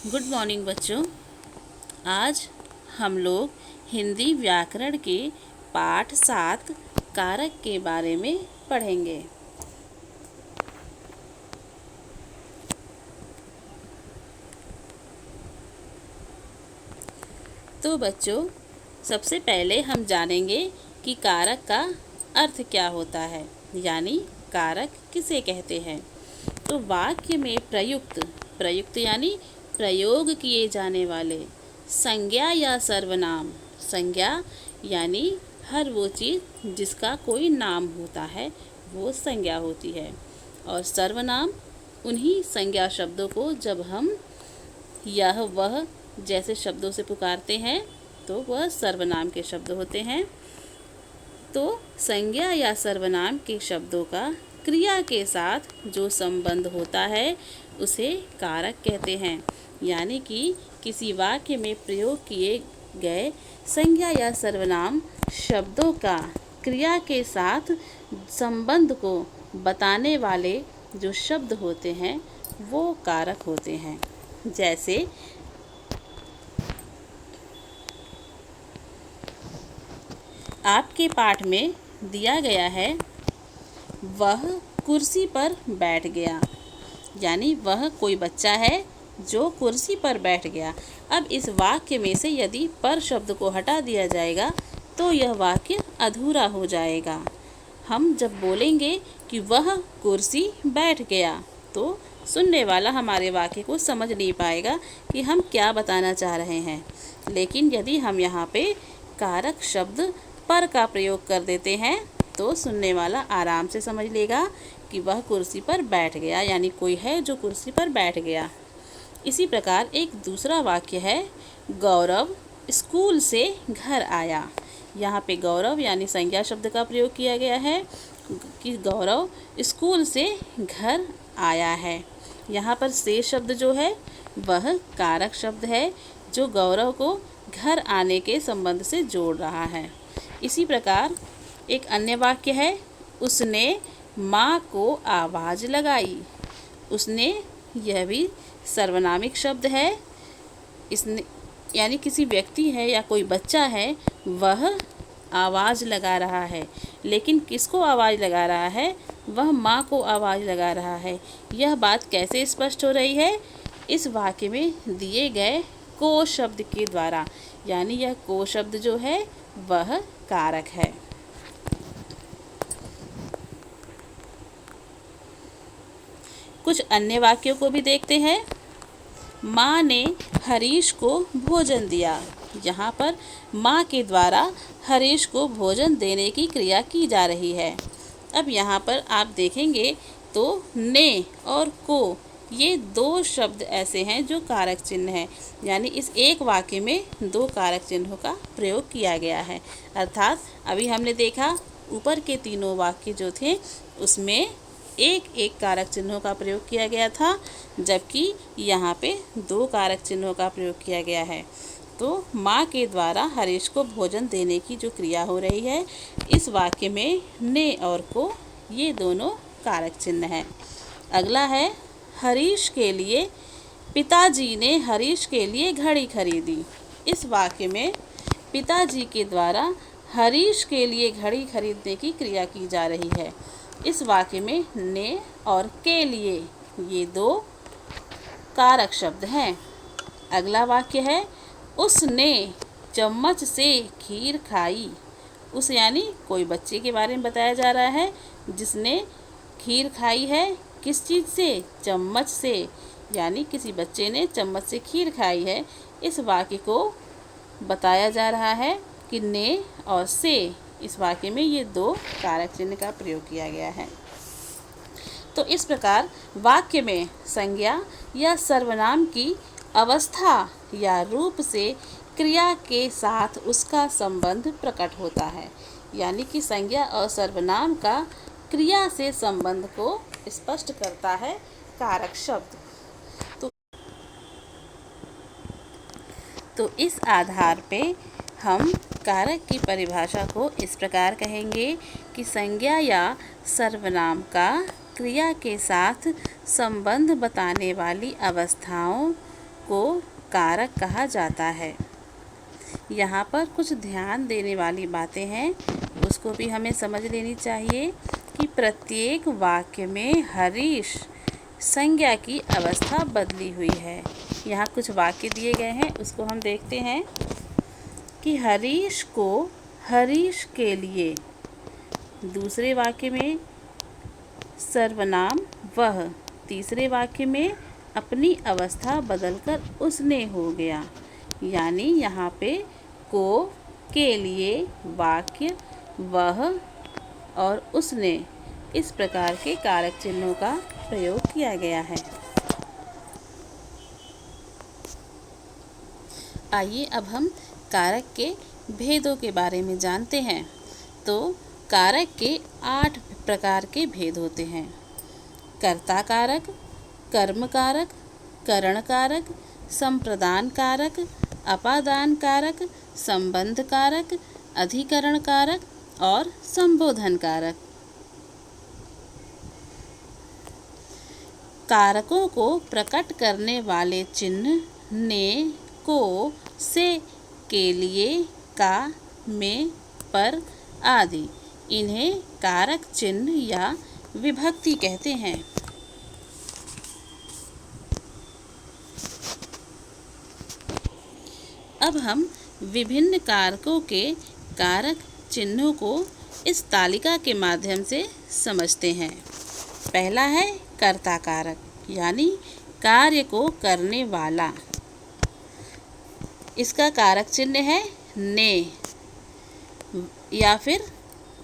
Good morning बच्चों। आज हम लोग हिंदी व्याकरण के पाठ 7 कारक के बारे में पढ़ेंगे। तो बच्चों, सबसे पहले हम जानेंगे कि कारक का अर्थ क्या होता है, यानी कारक किसे कहते हैं। तो वाक्य में प्रयुक्त यानी प्रयोग किए जाने वाले संज्ञा या सर्वनाम। संज्ञा यानी हर वो चीज़ जिसका कोई नाम होता है वो संज्ञा होती है, और सर्वनाम उन्हीं संज्ञा शब्दों को जब हम यह वह जैसे शब्दों से पुकारते हैं तो वह सर्वनाम के शब्द होते हैं। तो संज्ञा या सर्वनाम के शब्दों का क्रिया के साथ जो संबंध होता है उसे कारक कहते हैं। यानी कि किसी वाक्य में प्रयोग किए गए संज्ञा या सर्वनाम शब्दों का क्रिया के साथ संबंध को बताने वाले जो शब्द होते हैं वो कारक होते हैं। जैसे आपके पाठ में दिया गया है, वह कुर्सी पर बैठ गया, यानी वह कोई बच्चा है जो कुर्सी पर बैठ गया। अब इस वाक्य में से यदि पर शब्द को हटा दिया जाएगा तो यह वाक्य अधूरा हो जाएगा। हम जब बोलेंगे कि वह कुर्सी बैठ गया तो सुनने वाला हमारे वाक्य को समझ नहीं पाएगा कि हम क्या बताना चाह रहे हैं। लेकिन यदि हम यहाँ पे कारक शब्द पर का प्रयोग कर देते हैं तो सुनने वाला आराम से समझ लेगा कि वह कुर्सी पर बैठ गया, यानी कोई है जो कुर्सी पर बैठ गया। इसी प्रकार एक दूसरा वाक्य है, गौरव स्कूल से घर आया। यहाँ पे गौरव यानी संज्ञा शब्द का प्रयोग किया गया है कि गौरव स्कूल से घर आया है। यहाँ पर से शब्द जो है वह कारक शब्द है जो गौरव को घर आने के संबंध से जोड़ रहा है। इसी प्रकार एक अन्य वाक्य है, उसने माँ को आवाज़ लगाई। उसने यह भी सर्वनामिक शब्द है। इसने यानी किसी व्यक्ति है या कोई बच्चा है, वह आवाज़ लगा रहा है। लेकिन किसको आवाज़ लगा रहा है? वह माँ को आवाज़ लगा रहा है। यह बात कैसे स्पष्ट हो रही है? इस वाक्य में दिए गए को शब्द के द्वारा, यानी यह को शब्द जो है वह कारक है। कुछ अन्य वाक्यों को भी देखते हैं। माँ ने हरीश को भोजन दिया। यहाँ पर माँ के द्वारा हरीश को भोजन देने की क्रिया की जा रही है। अब यहाँ पर आप देखेंगे तो ने और को, ये दो शब्द ऐसे हैं जो कारक चिन्ह है, यानी इस एक वाक्य में दो कारक चिन्हों का प्रयोग किया गया है। अर्थात अभी हमने देखा ऊपर के तीनों वाक्य जो थे उसमें एक एक कारक चिन्हों का प्रयोग किया गया था, जबकि यहाँ पे दो कारक चिन्हों का प्रयोग किया गया है। तो माँ के द्वारा हरीश को भोजन देने की जो क्रिया हो रही है, इस वाक्य में ने और को ये दोनों कारक चिन्ह हैं। अगला है, हरीश के लिए पिताजी ने हरीश के लिए घड़ी खरीदी। इस वाक्य में पिताजी के द्वारा हरीश के लिए घड़ी खरीदने की क्रिया की जा रही है। इस वाक्य में ने और के लिए ये दो कारक शब्द हैं। अगला वाक्य है, उसने चम्मच से खीर खाई। उस यानी कोई बच्चे के बारे में बताया जा रहा है जिसने खीर खाई है। किस चीज़ से? चम्मच से, यानी किसी बच्चे ने चम्मच से खीर खाई है। इस वाक्य को बताया जा रहा है कि ने और से, इस वाक्य में ये दो कारक चिन्ह का प्रयोग किया गया है। तो इस प्रकार वाक्य में संज्ञा या सर्वनाम की अवस्था या रूप से क्रिया के साथ उसका संबंध प्रकट होता है, यानी कि संज्ञा और सर्वनाम का क्रिया से संबंध को स्पष्ट करता है कारक शब्द। तो इस आधार पे हम कारक की परिभाषा को इस प्रकार कहेंगे कि संज्ञा या सर्वनाम का क्रिया के साथ संबंध बताने वाली अवस्थाओं को कारक कहा जाता है। यहाँ पर कुछ ध्यान देने वाली बातें हैं, उसको भी हमें समझ लेनी चाहिए कि प्रत्येक वाक्य में हरीश संज्ञा की अवस्था बदली हुई है। यहाँ कुछ वाक्य दिए गए हैं, उसको हम देखते हैं कि हरीश को हरीश के लिए, दूसरे वाक्य में सर्वनाम वह, तीसरे वाक्य में अपनी अवस्था बदलकर उसने हो गया। यानी यहाँ पे को के लिए वाक्य वह और उसने, इस प्रकार के कारक चिन्हों का प्रयोग किया गया है। आइए अब हम कारक के भेदों के बारे में जानते हैं। तो कारक के 8 प्रकार के भेद होते हैं। कर्ता कारक, कर्म कारक, करण कारक, संप्रदान कारक, अपादान कारक, संबंध कारक, अधिकरण कारक और संबोधन कारक। कारकों को प्रकट करने वाले चिन्ह ने, को, से, के लिए, का, में, पर आदि, इन्हें कारक चिन्ह या विभक्ति कहते हैं। अब हम विभिन्न कारकों के कारक चिन्हों को इस तालिका के माध्यम से समझते हैं। पहला है कर्ता कारक, यानी कार्य को करने वाला। इसका कारक चिन्ह है ने या फिर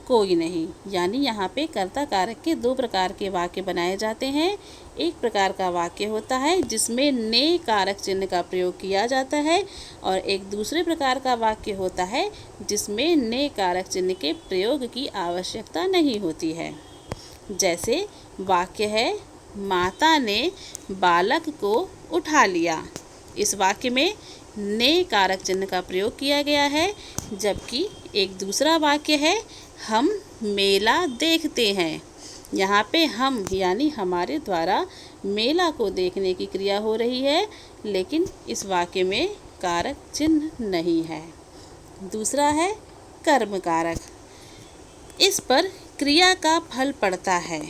कोई नहीं। यानी यहाँ पे कर्ता कारक के 2 प्रकार के वाक्य बनाए जाते हैं। एक प्रकार का वाक्य होता है जिसमें ने कारक चिन्ह का प्रयोग किया जाता है, और एक दूसरे प्रकार का वाक्य होता है जिसमें ने कारक चिन्ह के प्रयोग की आवश्यकता नहीं होती है। जैसे वाक्य है, माता ने बालक को उठा लिया। इस वाक्य में ने कारक चिन्ह का प्रयोग किया गया है, जबकि एक दूसरा वाक्य है, हम मेला देखते हैं। यहाँ पे हम यानी हमारे द्वारा मेला को देखने की क्रिया हो रही है, लेकिन इस वाक्य में कारक चिन्ह नहीं है। दूसरा है कर्म कारक। इस पर क्रिया का फल पड़ता है।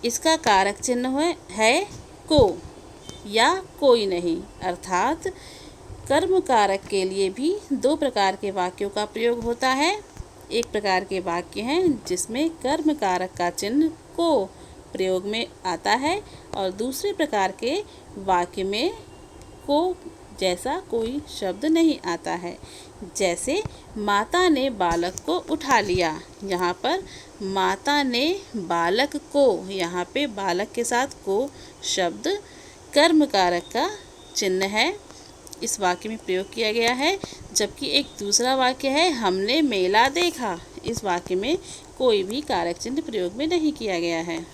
इसका कारक चिन्ह है को या कोई नहीं। अर्थात कर्म कारक के लिए भी 2 प्रकार के वाक्यों का प्रयोग होता है। एक प्रकार के वाक्य हैं जिसमें कर्म कारक का चिन्ह को प्रयोग में आता है, और दूसरे प्रकार के वाक्य में को जैसा कोई शब्द नहीं आता है। जैसे माता ने बालक को उठा लिया। यहाँ पर माता ने बालक को, यहाँ पे बालक के साथ को शब्द कर्म कारक का चिन्ह है, इस वाक्य में प्रयोग किया गया है। जबकि एक दूसरा वाक्य है, हमने मेला देखा। इस वाक्य में कोई भी कारक चिन्ह प्रयोग में नहीं किया गया है।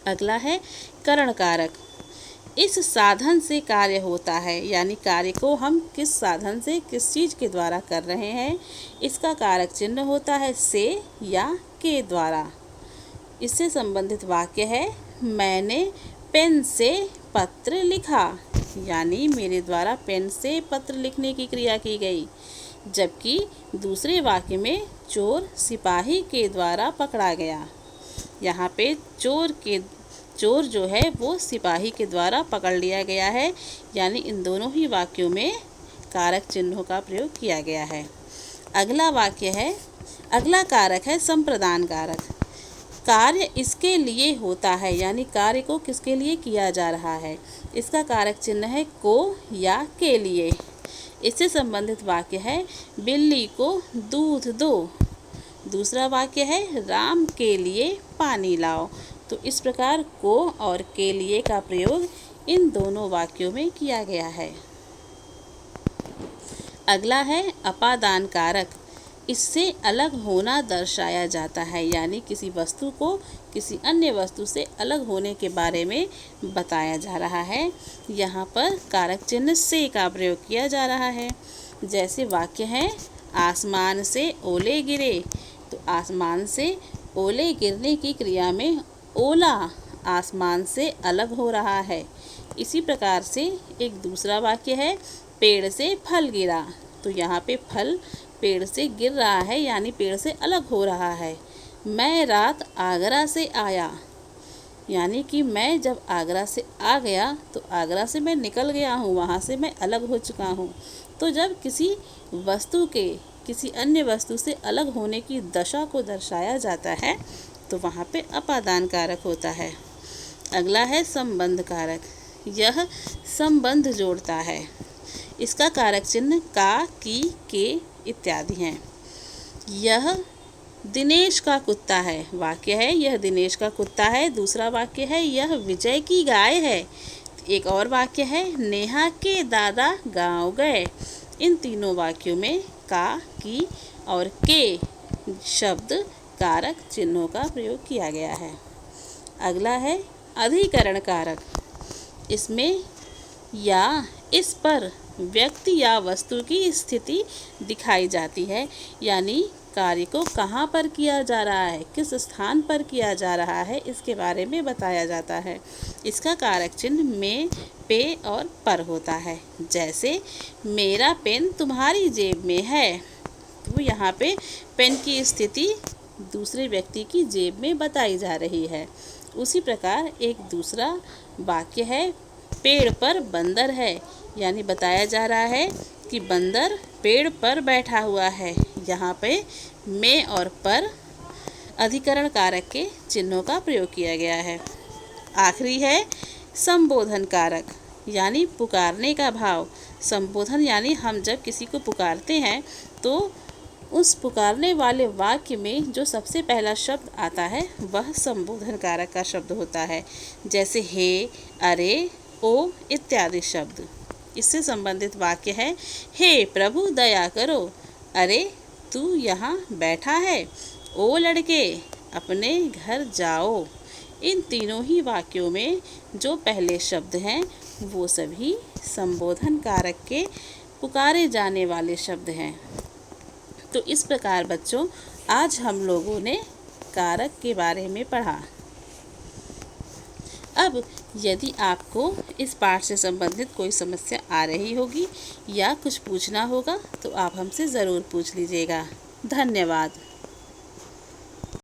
अगला है करण कारक। इस साधन से कार्य होता है, यानी कार्य को हम किस साधन से, किस चीज़ के द्वारा कर रहे हैं, इसका कारक चिन्ह होता है से या के द्वारा। इससे संबंधित वाक्य है, मैंने पेन से पत्र लिखा। यानी मेरे द्वारा पेन से पत्र लिखने की क्रिया की गई। जबकि दूसरे वाक्य में चोर सिपाही के द्वारा पकड़ा गया। यहाँ पे चोर जो है वो सिपाही के द्वारा पकड़ लिया गया है। यानी इन दोनों ही वाक्यों में कारक चिन्हों का प्रयोग किया गया है। अगला कारक है संप्रदान कारक। कार्य इसके लिए होता है, यानी कार्य को किसके लिए किया जा रहा है, इसका कारक चिन्ह है को या के लिए। इससे संबंधित वाक्य है, बिल्ली को दूध दो। दूसरा वाक्य है, राम के लिए पानी लाओ। तो इस प्रकार को और के लिए का प्रयोग इन दोनों वाक्यों में किया गया है। अगला है अपादान कारक। इससे अलग होना दर्शाया जाता है, यानी किसी वस्तु को किसी अन्य वस्तु से अलग होने के बारे में बताया जा रहा है। यहाँ पर कारक चिन्ह से का प्रयोग किया जा रहा है। जैसे वाक्य है, आसमान से ओले गिरे। तो आसमान से ओले गिरने की क्रिया में ओला आसमान से अलग हो रहा है। इसी प्रकार से एक दूसरा वाक्य है, पेड़ से फल गिरा। तो यहाँ पे फल पेड़ से गिर रहा है, यानी पेड़ से अलग हो रहा है। मैं रात आगरा से आया, यानी कि मैं जब आगरा से आ गया तो आगरा से मैं निकल गया हूँ, वहाँ से मैं अलग हो चुका हूँ। तो जब किसी वस्तु के किसी अन्य वस्तु से अलग होने की दशा को दर्शाया जाता है तो वहाँ पे अपादान कारक होता है। अगला है संबंध कारक। यह संबंध जोड़ता है। इसका कारक चिन्ह का, की, के इत्यादि हैं। यह दिनेश का कुत्ता है। वाक्य है यह दिनेश का कुत्ता है। दूसरा वाक्य है यह विजय की गाय है। एक और वाक्य है नेहा के दादा गांव गए। इन तीनों वाक्यों में का, की और के शब्द कारक चिन्हों का प्रयोग किया गया है। अगला है अधिकरण कारक। इसमें या इस पर व्यक्ति या वस्तु की स्थिति दिखाई जाती है, यानी कार्य को कहाँ पर किया जा रहा है, किस स्थान पर किया जा रहा है, इसके बारे में बताया जाता है। इसका कारक चिन्ह में, पे और पर होता है। जैसे मेरा पेन तुम्हारी जेब में है, तो यहाँ पे पेन की स्थिति दूसरे व्यक्ति की जेब में बताई जा रही है। उसी प्रकार एक दूसरा वाक्य है पेड़ पर बंदर है, यानी बताया जा रहा है कि बंदर पेड़ पर बैठा हुआ है। यहाँ पे में और पर अधिकरण कारक के चिन्हों का प्रयोग किया गया है। आखिरी है संबोधन कारक, यानी पुकारने का भाव। संबोधन यानी हम जब किसी को पुकारते हैं तो उस पुकारने वाले वाक्य में जो सबसे पहला शब्द आता है वह संबोधन कारक का शब्द होता है। जैसे हे, अरे, ओ इत्यादि शब्द। इससे संबंधित वाक्य है हे प्रभु दया करो, अरे तू यहाँ बैठा है, ओ लड़के अपने घर जाओ। इन तीनों ही वाक्यों में जो पहले शब्द हैं वो सभी संबोधन कारक के पुकारे जाने वाले शब्द हैं। तो इस प्रकार बच्चों आज हम लोगों ने कारक के बारे में पढ़ा। अब यदि आपको इस पाठ से संबंधित कोई समस्या आ रही होगी या कुछ पूछना होगा तो आप हमसे ज़रूर पूछ लीजिएगा। धन्यवाद।